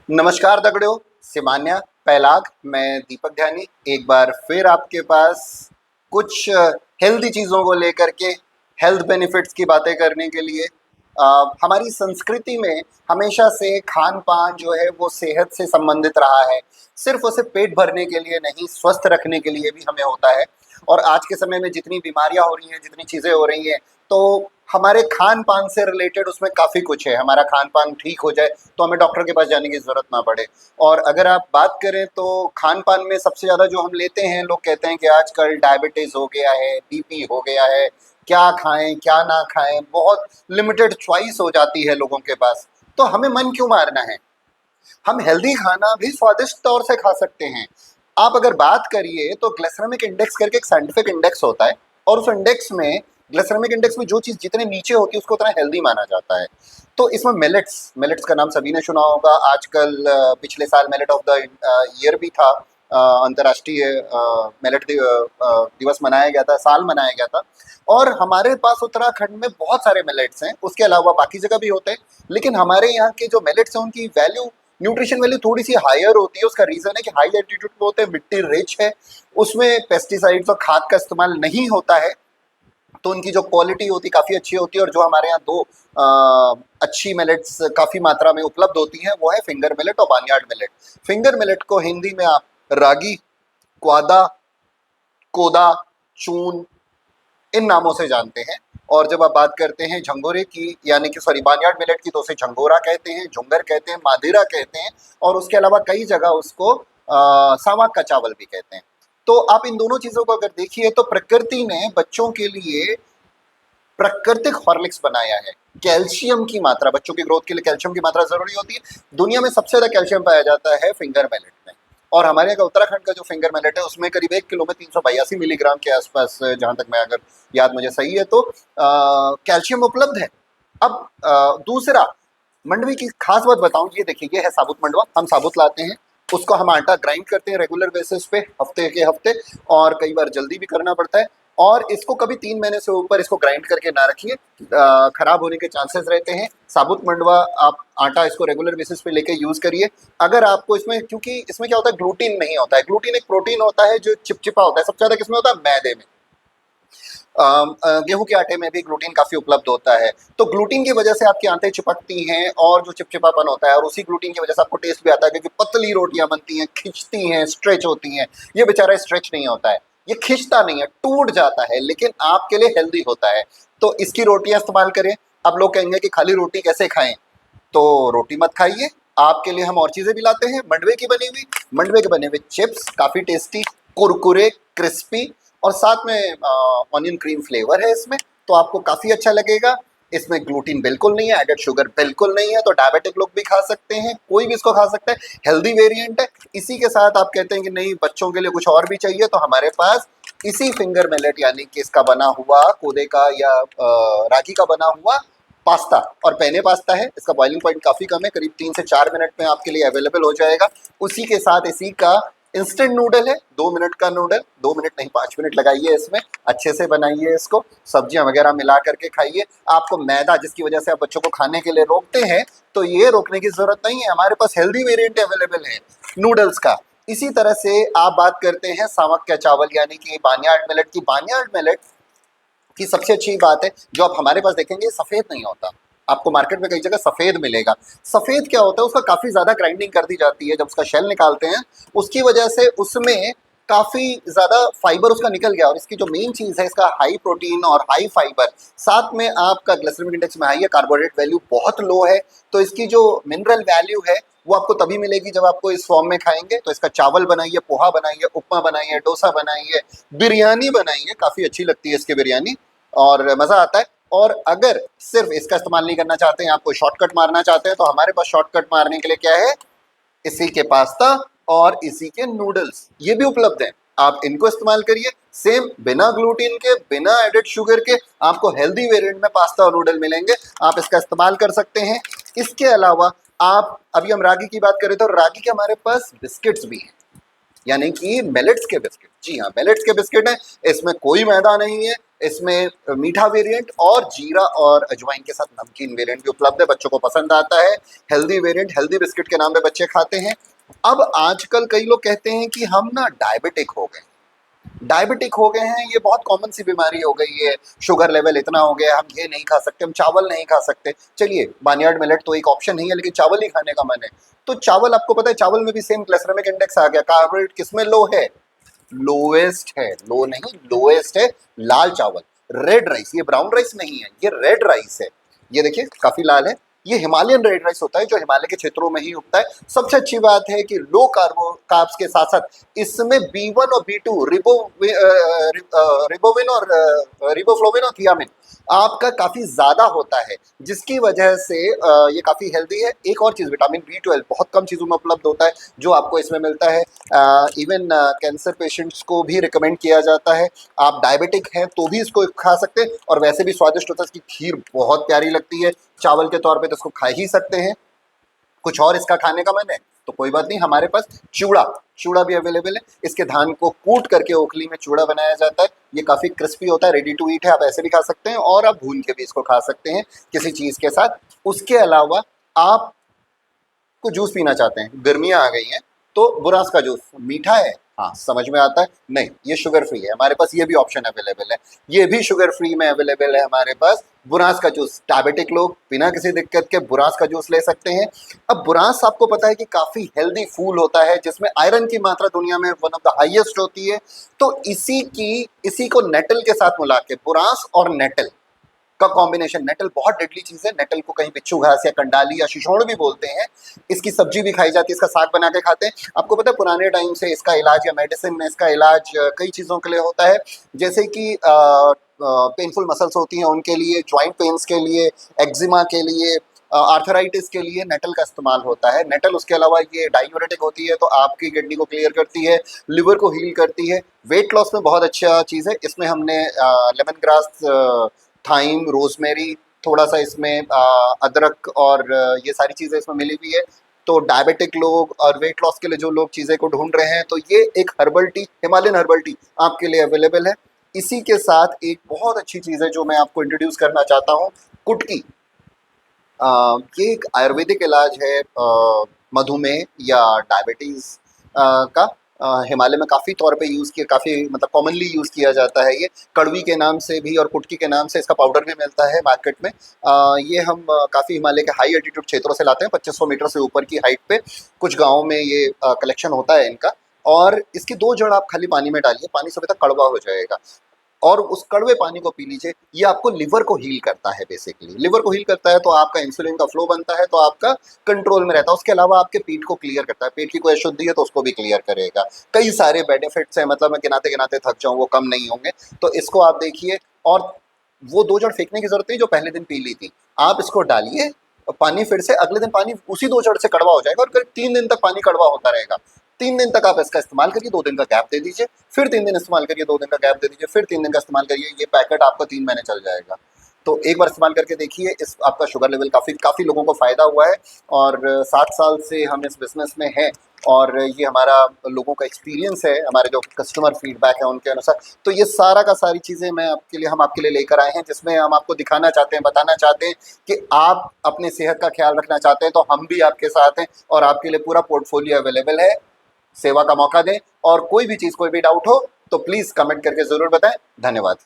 नमस्कार दगड़ियों, सिमान्या पैलाग। मैं दीपक ध्यानी एक बार फिर आपके पास कुछ हेल्दी चीज़ों को लेकर के, हेल्थ बेनिफिट्स की बातें करने के लिए। हमारी संस्कृति में हमेशा से खान पान जो है वो सेहत से संबंधित रहा है। सिर्फ उसे पेट भरने के लिए नहीं, स्वस्थ रखने के लिए भी हमें होता है। और आज के समय में जितनी बीमारियां हो रही हैं, जितनी चीज़ें हो रही हैं, तो हमारे खान पान से रिलेटेड उसमें काफ़ी कुछ है। हमारा खान पान ठीक हो जाए तो हमें डॉक्टर के पास जाने की ज़रूरत ना पड़े। और अगर आप बात करें तो खान पान में सबसे ज़्यादा जो हम लेते हैं, लोग कहते हैं कि आजकल डायबिटीज़ हो गया है, बीपी हो गया है, क्या खाएं क्या ना खाएं, बहुत लिमिटेड चॉइस हो जाती है लोगों के पास। तो हमें मन क्यों मारना है? हम हेल्दी खाना भी स्वादिष्ट तौर से खा सकते हैं। आप अगर बात करिए तो ग्लाइसेमिक इंडेक्स करके एक साइंटिफिक इंडेक्स होता है, और उस इंडेक्स में, ग्लाइसेमिक इंडेक्स में जो चीज़ जितने नीचे होती है उसको उतना हेल्दी माना जाता है। तो इसमें मिलेट्स मिलेट्स का नाम सभी ने सुना होगा। आजकल पिछले साल मिलेट ऑफ द ईयर भी था। अंतर्राष्ट्रीय मिलेट दिवस मनाया गया था, साल मनाया गया था। और हमारे पास उत्तराखंड में बहुत सारे मिलेट्स हैं, उसके अलावा बाकी जगह भी होते हैं। लेकिन हमारे यहाँ के जो मिलेट्स हैं उनकी वैल्यू, न्यूट्रिशन वैल्यू थोड़ी सी हायर होती है। उसका रीज़न है कि हाई एल्टीट्यूड पे होते हैं, मिट्टी रिच है, उसमें पेस्टिसाइड्स और खाद का इस्तेमाल नहीं होता है, तो उनकी जो क्वालिटी होती है काफ़ी अच्छी होती है। और जो हमारे यहाँ दो अच्छी मिलेट्स काफ़ी मात्रा में उपलब्ध होती हैं, वो है फिंगर मिलेट और बार्नयार्ड मिलेट। फिंगर मिलेट को हिंदी में आप रागी, क्वादा, कोदा, चून, इन नामों से जानते हैं। और जब आप बात करते हैं झंगोरे की, यानी कि सॉरी बार्नयार्ड मिलेट की, तो उसे झंगोरा कहते हैं, झुंगर कहते हैं, मादिरा कहते हैं, और उसके अलावा कई जगह उसको सावा का चावल भी कहते हैं। तो आप इन दोनों चीज़ों को अगर देखिए तो प्रकृति ने बच्चों के लिए प्राकृतिक हॉर्लिक्स बनाया है। कैल्शियम की मात्रा, बच्चों की ग्रोथ के लिए कैल्शियम की मात्रा ज़रूरी होती है। दुनिया में सबसे ज़्यादा कैल्शियम पाया जाता है फिंगर मिलेट में। और हमारे यहाँ का उत्तराखंड का जो फिंगर मिलेट है उसमें करीब 1 किलो में 382 मिलीग्राम के आसपास, जहाँ तक मैं अगर याद मुझे सही है तो कैल्शियम उपलब्ध है। अब दूसरा, मंडवे की खास बात बताऊं, ये देखिए, ये है साबुत मंडवा। हम साबुत लाते हैं, उसको हम आटा ग्राइंड करते हैं रेगुलर बेसिस पे, हफ्ते के हफ्ते, और कई बार जल्दी भी करना पड़ता है। और इसको कभी 3 महीने से ऊपर इसको ग्राइंड करके ना रखिए, खराब होने के चांसेस रहते हैं। साबुत मंडवा आप आटा इसको रेगुलर बेसिस पे लेके यूज़ करिए। अगर आपको इसमें, क्योंकि इसमें क्या होता है, ग्लूटीन नहीं होता है। ग्लूटीन एक प्रोटीन होता है जो चिपचिपा होता है। सबसे ज़्यादा किसमें होता है? मैदे में। गेहूं के आटे में भी ग्लूटीन काफ़ी उपलब्ध होता है। तो ग्लूटीन की वजह से आपकी आंतें चिपकती हैं और जो चिपचिपापन होता है, और उसी ग्लूटीन की वजह से आपको टेस्ट भी आता है, क्योंकि पतली रोटियां बनती हैं, खिंचती हैं, स्ट्रेच होती हैं। ये बेचारा स्ट्रेच नहीं होता है, ये खिंचता नहीं है, टूट जाता है, लेकिन आपके लिए हेल्दी होता है। तो इसकी रोटियां इस्तेमाल करें। अब लोग कहेंगे कि खाली रोटी कैसे खाएं, तो रोटी मत खाइए, आपके लिए हम और चीज़ें भी लाते हैं। मंडवे की बनी हुई, मंडवे के बने हुए चिप्स काफ़ी टेस्टी, कुरकुरे, क्रिस्पी, और साथ में ऑनियन क्रीम फ्लेवर है इसमें, तो आपको काफ़ी अच्छा लगेगा। इसमें ग्लूटीन बिल्कुल नहीं है, एडेड शुगर बिल्कुल नहीं है, तो डायबिटिक लोग भी खा सकते हैं, कोई भी इसको खा सकता है। हेल्दी वेरिएंट है। इसी के साथ आप कहते हैं कि नहीं, बच्चों के लिए कुछ और भी चाहिए, तो हमारे पास इसी फिंगर मिलेट, यानी कि इसका बना हुआ कोदे का या रागी का बना हुआ पास्ता, और पेने पास्ता है। इसका बॉइलिंग पॉइंट काफ़ी कम है, करीब 3 से 4 मिनट में आपके लिए अवेलेबल हो जाएगा। उसी के साथ इसी का इंस्टेंट नूडल है, 2 मिनट का नूडल, 2 मिनट नहीं 5 मिनट लगाइए इसमें, अच्छे से बनाइए इसको, सब्जियां वगैरह मिला करके खाइए। आपको मैदा, जिसकी वजह से आप बच्चों को खाने के लिए रोकते हैं, तो ये रोकने की जरूरत नहीं है, हमारे पास हेल्दी वेरिएंट अवेलेबल है नूडल्स का। इसी तरह से आप बात करते हैं सावक का चावल, यानी कि बार्नयार्ड मिलेट की। बार्नयार्ड मिलेट की सबसे अच्छी बात है, जो आप हमारे पास देखेंगे, सफ़ेद नहीं होता। आपको मार्केट में कई जगह सफ़ेद मिलेगा। सफ़ेद क्या होता है, उसका काफ़ी ज़्यादा ग्राइंडिंग कर दी जाती है। जब उसका शेल निकालते हैं, उसकी वजह से उसमें काफ़ी ज़्यादा फाइबर उसका निकल गया। और इसकी जो मेन चीज़ है, इसका हाई प्रोटीन और हाई फाइबर, साथ में आपका ग्लाइसेमिक इंडेक्स में हाई है, कार्बोहाइड्रेट वैल्यू बहुत लो है। तो इसकी जो मिनरल वैल्यू है वो आपको तभी मिलेगी जब आपको इस फॉर्म में खाएंगे। तो इसका चावल बनाइए, पोहा बनाइए, उपमा बनाइए, डोसा बनाइए, बिरयानी बनाइए, काफ़ी अच्छी लगती है इसकी बिरयानी, और मज़ा आता है। और अगर सिर्फ इसका इस्तेमाल नहीं करना चाहते हैं, आपको शॉर्टकट मारना चाहते हैं, तो हमारे पास शॉर्टकट मारने के लिए क्या है, इसी के पास्ता और इसी के नूडल्स, ये भी उपलब्ध हैं। आप इनको इस्तेमाल करिए, सेम बिना ग्लूटीन के, बिना एडेड शुगर के, आपको हेल्दी वेरिएंट में पास्ता और नूडल मिलेंगे। आप इसका इस्तेमाल कर सकते हैं। इसके अलावा आप, अभी हम रागी की बात करें तो रागी के हमारे पास बिस्किट्स भी हैं, यानी कि मिलेट्स के बिस्किट। जी हाँ, मिलेट्स के बिस्किट हैं, इसमें कोई मैदा नहीं है, इसमें मीठा वेरिएंट और जीरा और अजवाइन के साथ नमकीन वेरिएंट भी उपलब्ध है, बच्चों को पसंद आता है। हेल्दी वेरिएंट, हेल्दी बिस्किट के नाम पे बच्चे खाते हैं। अब आजकल कई लोग कहते हैं कि हम ना डायबिटिक हो गए, डायबिटिक हो गए हैं, ये बहुत कॉमन सी बीमारी हो गई है, शुगर लेवल इतना हो गया, हम ये नहीं खा सकते, हम चावल नहीं खा सकते। चलिए, बार्नयार्ड मिलेट तो एक ऑप्शन नहीं है, लेकिन चावल ही खाने का मन है। तो चावल, आपको पता है चावल में भी सेम ग्लाइसेमिक इंडेक्स आ गया, कार्बोहाइड्रेट किसमें लो है, लोएस्ट है, लो नहीं लोएस्ट है, लाल चावल, रेड राइस। ये ब्राउन राइस नहीं है, ये रेड राइस है। ये देखिए काफी लाल है, ये हिमालयन रेड राइस होता है जो हिमालय के क्षेत्रों में ही उगता है। सबसे अच्छी बात है कि लो कार्ब्स के साथ साथ इसमें B1 और B2 रिबोविन और रिबोफ्लोविन और थियामिन आपका काफी ज्यादा होता है, जिसकी वजह से ये काफी हेल्दी है। एक और चीज, विटामिन B12 बहुत कम चीजों में उपलब्ध होता है जो आपको इसमें मिलता है। इवन कैंसर पेशेंट्स को भी रिकमेंड किया जाता है। आप डायबिटिक हैं तो भी इसको खा सकते हैं, और वैसे भी स्वादिष्ट होता है। इसकी खीर बहुत प्यारी लगती है, चावल के तौर पे तो इसको खा ही सकते हैं। कुछ और इसका खाने का मन है तो कोई बात नहीं, हमारे पास चूड़ा, चूड़ा भी अवेलेबल है। इसके धान को कूट करके ओखली में चूड़ा बनाया जाता है। ये काफ़ी क्रिस्पी होता है, रेडी टू ईट है, आप ऐसे भी खा सकते हैं और आप भून के भी इसको खा सकते हैं किसी चीज़ के साथ। उसके अलावा आप को जूस पीना चाहते हैं, गर्मियाँ आ गई हैं, तो बुरांस का जूस मीठा है, हाँ समझ में आता है, नहीं ये शुगर फ्री है, हमारे पास ये भी ऑप्शन अवेलेबल है। ये भी शुगर फ्री में अवेलेबल है हमारे पास, बुरांस का जूस। डायबिटिक लोग बिना किसी दिक्कत के बुरांस का जूस ले सकते हैं। अब बुरांस आपको पता है कि काफ़ी हेल्दी फूल होता है, जिसमें आयरन की मात्रा दुनिया में वन ऑफ द हाईएस्ट होती है। तो इसी को नेटल के साथ मिला के, बुरांस और नेटल का कॉम्बिनेशन, नेटल बहुत डेडली चीज़ है। नेटल को कहीं बिच्छू घास या कंडाली या शिशोण भी बोलते हैं। इसकी सब्जी भी खाई जाती है, इसका साग बना के खाते हैं। आपको पता है पुराने टाइम से इसका इलाज, या मेडिसिन में इसका इलाज कई चीज़ों के लिए होता है, जैसे कि पेनफुल मसल्स होती हैं उनके लिए, जॉइंट पेन्स के लिए, एक्जिमा के लिए, आर्थराइटिस के लिए नेटल का इस्तेमाल होता है। नेटल उसके अलावा ये डायूरेटिक होती है, तो आपकी किडनी को क्लियर करती है, लिवर को हील करती है। वेट लॉस में बहुत अच्छा चीज़ है। इसमें हमने लेमन ग्रास, थाइम, रोजमेरी, थोड़ा सा इसमें अदरक और ये सारी चीज़ें इसमें मिली हुई है। तो डायबिटिक लोग और वेट लॉस के लिए जो लोग चीज़ें को ढूंढ रहे हैं, तो ये एक herbal tea, Himalayan herbal tea आपके लिए अवेलेबल है। इसी के साथ एक बहुत अच्छी चीज़ है जो मैं आपको इंट्रोड्यूस करना चाहता हूँ, कुटकी। ये एक आयुर्वेदिक इलाज है मधुमेह या डायबिटीज़ का। हिमालय में काफ़ी तौर पे यूज़ किया, काफ़ी मतलब कॉमनली यूज़ किया जाता है ये। कड़वी के नाम से भी और कुटकी के नाम से इसका पाउडर भी मिलता है मार्केट में। ये हम काफ़ी हिमालय के हाई एल्टीट्यूड क्षेत्रों से लाते हैं, 2500 मीटर से ऊपर की हाइट पे कुछ गाँवों में ये कलेक्शन होता है इनका। और इसकी 2 जड़ आप खाली पानी में डालिए, पानी सुबह तक कड़वा हो जाएगा, और उस कड़वे पानी को पी लीजिए। ये आपको लिवर को हील करता है, बेसिकली लिवर को हील करता है, तो आपका इंसुलिन का फ्लो बनता है, तो आपका कंट्रोल में रहता है। उसके अलावा आपके पेट को क्लियर करता है, पेट की कोई अशुद्धि है तो उसको भी क्लियर करेगा। कई सारे बेनिफिट्स हैं, मतलब मैं गिनाते गिनाते थक जाऊँ, वो कम नहीं होंगे। तो इसको आप देखिए, और वो 2 जड़ फेंकने की जरूरत नहीं जो पहले दिन पी ली थी, आप इसको डालिए पानी, फिर से अगले दिन पानी उसी 2 जड़ से कड़वा हो जाएगा, और करीब 3 दिन तक पानी कड़वा होता रहेगा। 3 दिन तक आप इसका इस्तेमाल करिए, 2 दिन का गैप दे दीजिए, फिर 3 दिन इस्तेमाल करिए, 2 दिन का गैप दे दीजिए, फिर 3 दिन का इस्तेमाल करिए। ये पैकेट आपको 3 महीने चल जाएगा। तो एक बार इस्तेमाल करके देखिए, इस आपका शुगर लेवल काफ़ी लोगों को फ़ायदा हुआ है। और 7 साल से हम इस बिज़नेस में हैं, और ये हमारा लोगों का एक्सपीरियंस है, हमारे जो कस्टमर फीडबैक है उनके अनुसार। तो ये सारा का सारी चीज़ें हम आपके लिए लेकर आए हैं, जिसमें हम आपको दिखाना चाहते हैं, बताना चाहते हैं कि आप अपने सेहत का ख्याल रखना चाहते हैं तो हम भी आपके साथ हैं, और आपके लिए पूरा पोर्टफोलियो अवेलेबल है। सेवा का मौका दें, और कोई भी चीज़, कोई भी डाउट हो तो प्लीज़ कमेंट करके ज़रूर बताएं। धन्यवाद।